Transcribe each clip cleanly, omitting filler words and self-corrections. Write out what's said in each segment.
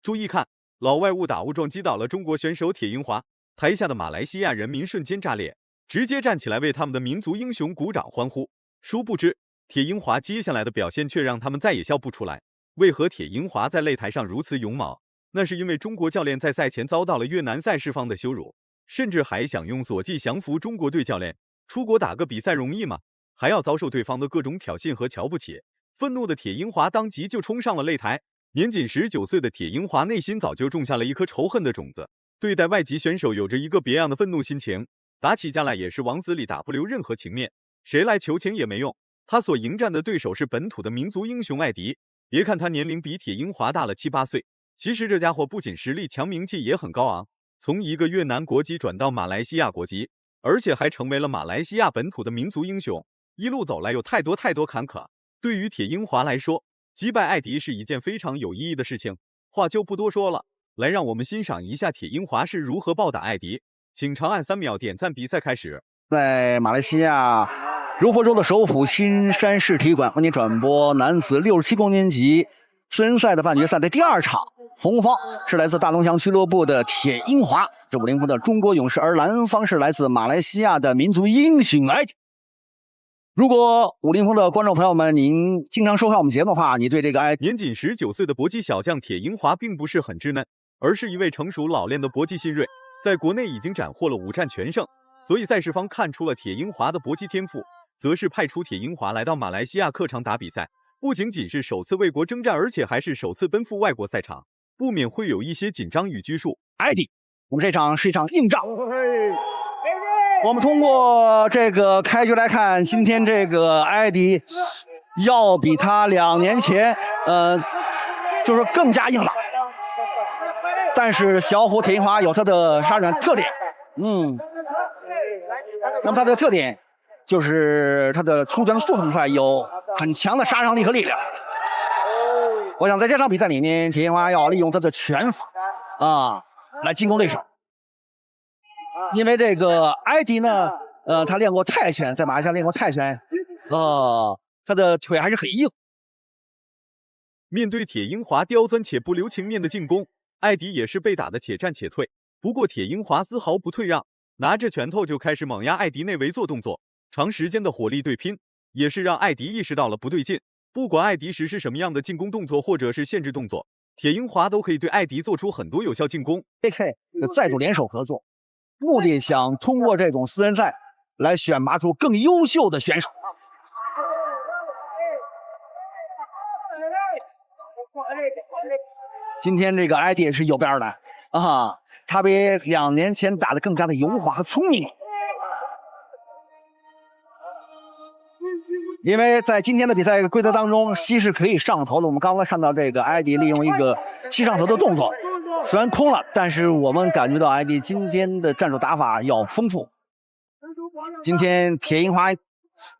注意看，老外误打误撞击倒了中国选手铁英华，台下的马来西亚人民瞬间炸裂，直接站起来为他们的民族英雄鼓掌欢呼。殊不知，铁英华接下来的表现却让他们再也笑不出来。为何铁英华在擂台上如此勇猛？那是因为中国教练在赛前遭到了越南赛事方的羞辱，甚至还想用锁技降服中国队教练。出国打个比赛容易吗？还要遭受对方的各种挑衅和瞧不起。愤怒的铁英华当即就冲上了擂台。年仅19岁的铁英华内心早就种下了一颗仇恨的种子，对待外籍选手有着一个别样的愤怒心情。打起架来也是往死里打，不留任何情面，谁来求情也没用。他所迎战的对手是本土的民族英雄艾迪。别看他年龄比铁英华大了7、8岁，其实这家伙不仅实力强，名气也很高昂。从一个越南国籍转到马来西亚国籍，而且还成为了马来西亚本土的民族英雄。一路走来有太多坎坷，对于铁英华来说，击败艾迪是一件非常有意义的事情。话就不多说了，来让我们欣赏一下铁英华是如何暴打艾迪。请长按3秒点赞，比赛开始。在马来西亚柔佛州的首府新山市体育馆为您转播男子67公斤级私人赛的半决赛的第2场，红方是来自大东翔俱乐部的铁英华，是50分的中国勇士，而蓝方是来自马来西亚的民族英雄艾迪。如果50风的观众朋友们，您经常收看我们节目的话，你对这个年仅19岁的搏击小将铁英华并不是很稚嫩，而是一位成熟老练的搏击新锐，在国内已经斩获了5战全胜，所以赛事方看出了铁英华的搏击天赋，则是派出铁英华来到马来西亚客场打比赛。不仅仅是首次为国征战，而且还是首次奔赴外国赛场，不免会有一些紧张与拘束。艾迪，我们这场是一场硬仗。我们通过这个开局来看，今天这个艾迪要比他2年前就是更加硬朗。但是小虎铁英华有他的杀人特点，那么他的特点就是他的出拳的速度很快，有很强的杀伤力和力量。我想在这场比赛里面，铁英华要利用他的拳法来进攻对手。因为这个艾迪呢，他练过泰拳，在马来西亚练过泰拳，他的腿还是很硬。面对铁英华刁钻且不留情面的进攻，艾迪也是被打得且战且退。不过铁英华丝毫不退让，拿着拳头就开始猛压艾迪内围做动作，长时间的火力对拼，也是让艾迪意识到了不对劲。不管艾迪实施什么样的进攻动作或者是限制动作，铁英华都可以对艾迪做出很多有效进攻。AK 再度联手合作，目的想通过这种私人赛来选拔出更优秀的选手。今天这个艾迪也是有边的他比2年前打得更加的油滑和聪明。因为在今天的比赛规则当中，膝是可以上头的。我们刚才看到这个艾迪利用一个膝上头的动作，虽然空了，但是我们感觉到艾迪今天的战术打法要丰富。今天铁英华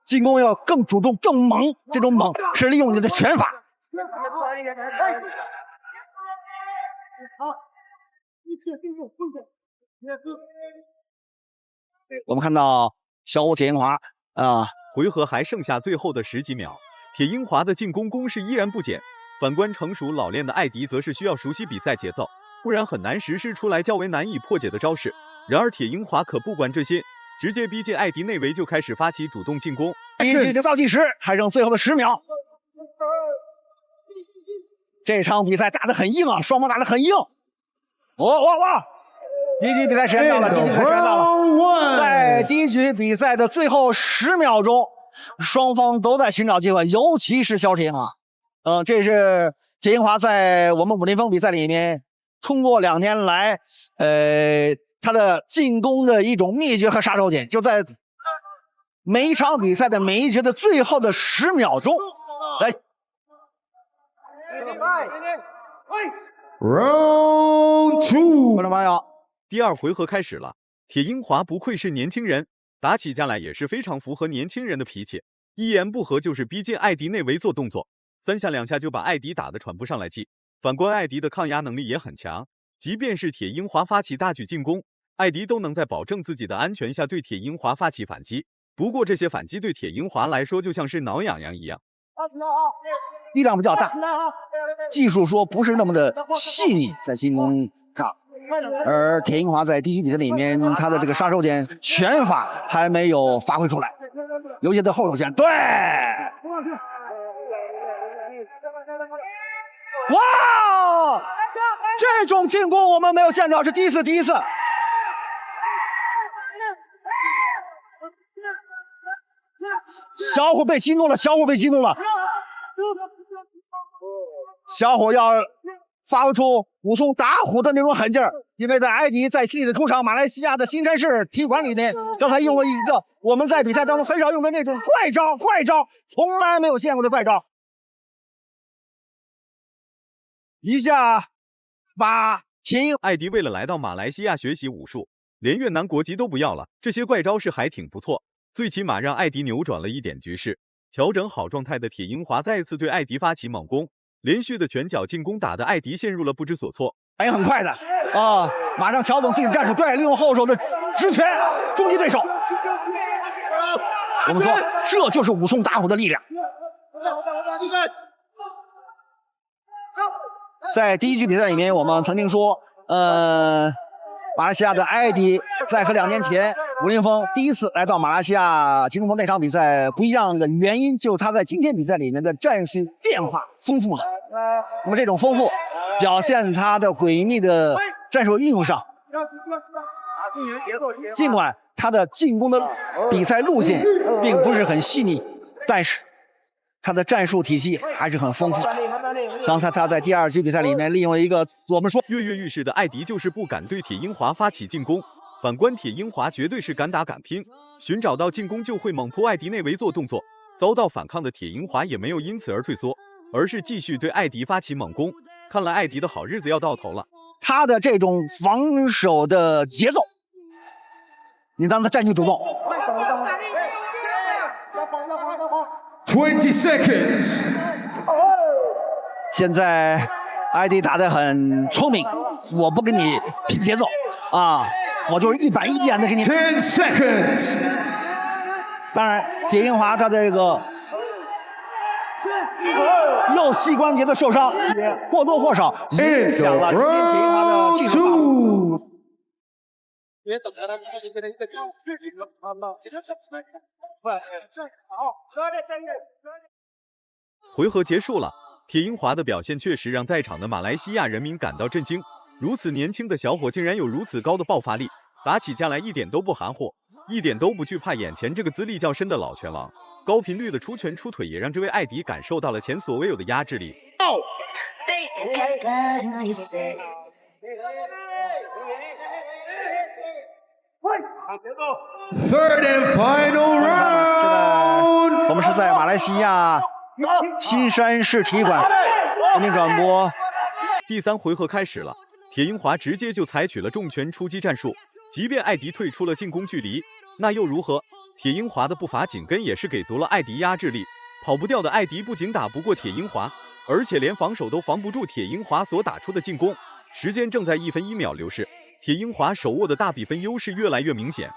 进攻要更主动、更猛，这种猛是利用你的拳法。我们看到小虎铁英华回合还剩下最后的10几秒，铁英华的进攻攻势依然不减。反观成熟老练的艾迪，则是需要熟悉比赛节奏，不然很难实施出来较为难以破解的招式。然而铁英华可不管这些，直接逼近艾迪内围就开始发起主动进攻。倒计时还剩最后的10秒。这场比赛打得很硬双方打得很硬。第一局比赛时间到了，在第一局比赛的最后10秒钟，双方都在寻找机会，尤其是小铁英华。这是铁英华在我们武林风比赛里面通过2年来他的进攻的一种秘诀和杀手锏，就在每一场比赛的每一局的最后的10秒钟来。Round 2， 观众朋友，第2回合开始了。铁英华不愧是年轻人，打起架来也是非常符合年轻人的脾气，一言不合就是逼近艾迪内围做动作，3下2下就把艾迪打得喘不上来气。反观艾迪的抗压能力也很强，即便是铁英华发起大举进攻，艾迪都能在保证自己的安全下对铁英华发起反击。不过这些反击对铁英华来说就像是挠痒痒一样。力量比较大，技术说不是那么的细腻在进攻上。而铁英华在第一局比赛里面，他的这个杀手锏拳法还没有发挥出来，尤其在后手拳。对，哇，这种进攻我们没有见到，是第一次。小虎被激怒了，小虎要发挥出武松打虎的那种狠劲儿，因为在埃迪在自己的主场马来西亚的新山市体育馆里面，刚才用了一个我们在比赛当中很少用的那种怪招，从来没有见过的怪招，一下把铁英。艾迪为了来到马来西亚学习武术，连越南国籍都不要了，这些怪招式还挺不错，最起码让艾迪扭转了一点局势。调整好状态的铁英华再次对艾迪发起猛攻，连续的拳脚进攻打得艾迪陷入了不知所措。反应很快的啊，马上调整自己的战术，对，利用后手的直拳终击对手。我们说这就是武松打虎的力量。在第一局比赛里面，我们曾经说，马来西亚的艾迪在和2年前吴林峰第一次来到马来西亚金中锋那场比赛不一样的原因，就是他在今天比赛里面的战术变化丰富了。那么这种丰富表现他的诡秘的战术应用上，尽管他的进攻的比赛路线并不是很细腻，但是他的战术体系还是很丰富的。刚才他在第2局比赛里面利用了一个我们说跃跃欲试的艾迪就是不敢对铁英华发起进攻，反观铁英华绝对是敢打敢拼，寻找到进攻就会猛扑艾迪内围做动作。遭到反抗的铁英华也没有因此而退缩，而是继续对艾迪发起猛攻。看来艾迪的好日子要到头了。他的这种防守的节奏，你让他占据主动。20 seconds。现在艾迪打得很聪明，我不跟你拼节奏啊，我就是一板一眼的给你。10 seconds。当然，铁英华他这个右膝关节的受伤也或多或少影响了今天铁英华的技术发挥。回合结束了，铁英华的表现确实让在场的马来西亚人民感到震惊。如此年轻的小伙竟然有如此高的爆发力，打起架来一点都不含糊，一点都不惧怕眼前这个资历较深的老拳王。高频率的出拳出腿也让这位艾迪感受到了前所未有的压制力。Third and final round。我们是在马来西亚新山市体育馆为您转播。第3回合开始了，铁英华直接就采取了重拳出击战术，即便艾迪退出了进攻距离，那又如何？铁英华的步伐紧跟也是给足了艾迪压制力，跑不掉的艾迪不仅打不过铁英华，而且连防守都防不住铁英华所打出的进攻。时间正在1分1秒流逝，铁英华手握的大比分优势越来越明显。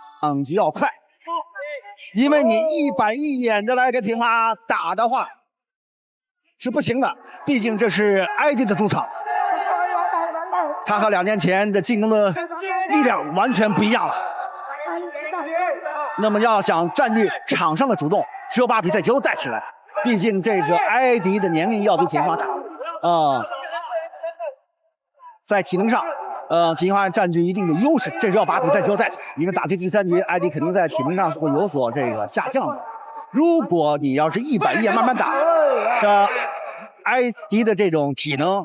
就要快，因为你一板一眼的来给铁英华打的话是不行的，毕竟这是艾迪的主场，他和2年前的进攻的力量完全不一样了。那么要想占据场上的主动，只有把比赛节奏带起来。毕竟这个艾迪的年龄要比铁英华大在体能上，铁英华占据一定的优势，这是要把比赛节奏带起来。因为打进第3局，艾迪肯定在体能上是会有所这个下降的。如果你要是一板一眼慢慢打，艾迪的这种体能，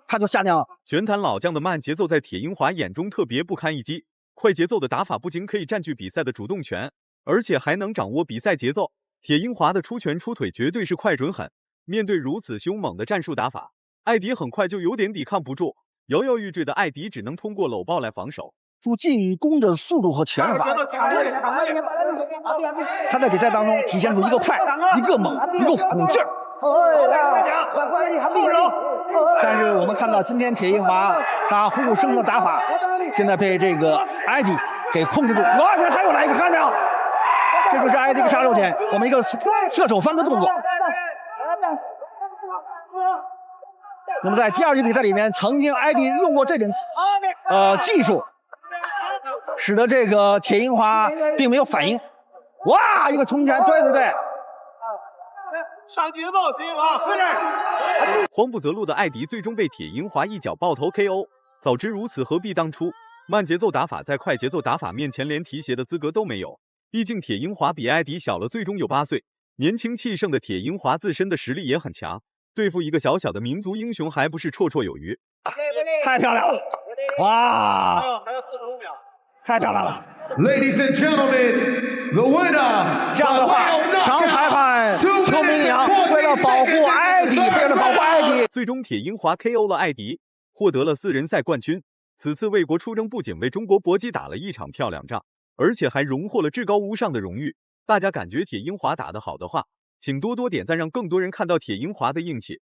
他就下降了。拳坛老将的慢节奏在铁英华眼中特别不堪一击。快节奏的打法不仅可以占据比赛的主动权，而且还能掌握比赛节奏。铁英华的出拳出腿绝对是快准狠。面对如此凶猛的战术打法，艾迪很快就有点抵抗不住。摇摇欲坠的艾迪只能通过搂抱来防守。出进攻的速度和拳法，他在比赛当中体现出一个快、一个猛、一个虎劲儿。但是我们看到今天铁英华他虎虎生风的打法，现在被这个艾迪给控制住。哇，他又来一个，看到没有？这就是艾迪的杀手锏，我们一个侧手翻的动作。那么在第二局比赛里面，曾经艾迪用过这种技术，使得这个铁银华并没有反应。哇，一个冲拳，对对对，上节奏，铁银华，快点！慌不择路的艾迪最终被铁银华一脚爆头 KO。早知如此，何必当初？慢节奏打法在快节奏打法面前连提鞋的资格都没有。毕竟铁银华比艾迪小了最终有8岁，年轻气盛的铁银华自身的实力也很强，对付一个小小的民族英雄还不是绰绰有余。太漂亮了！哇，还有45秒，太漂亮了！ Ladies and gentlemen, the winner. 这样的话，张裁判邱明阳为了保护艾迪，为了保护艾迪，最终铁银华 KO 了艾迪，获得了4人赛冠军。此次为国出征，不仅为中国搏击打了一场漂亮仗，而且还荣获了至高无上的荣誉。大家感觉铁银华打得好的话，请多多点赞，让更多人看到铁银华的硬气。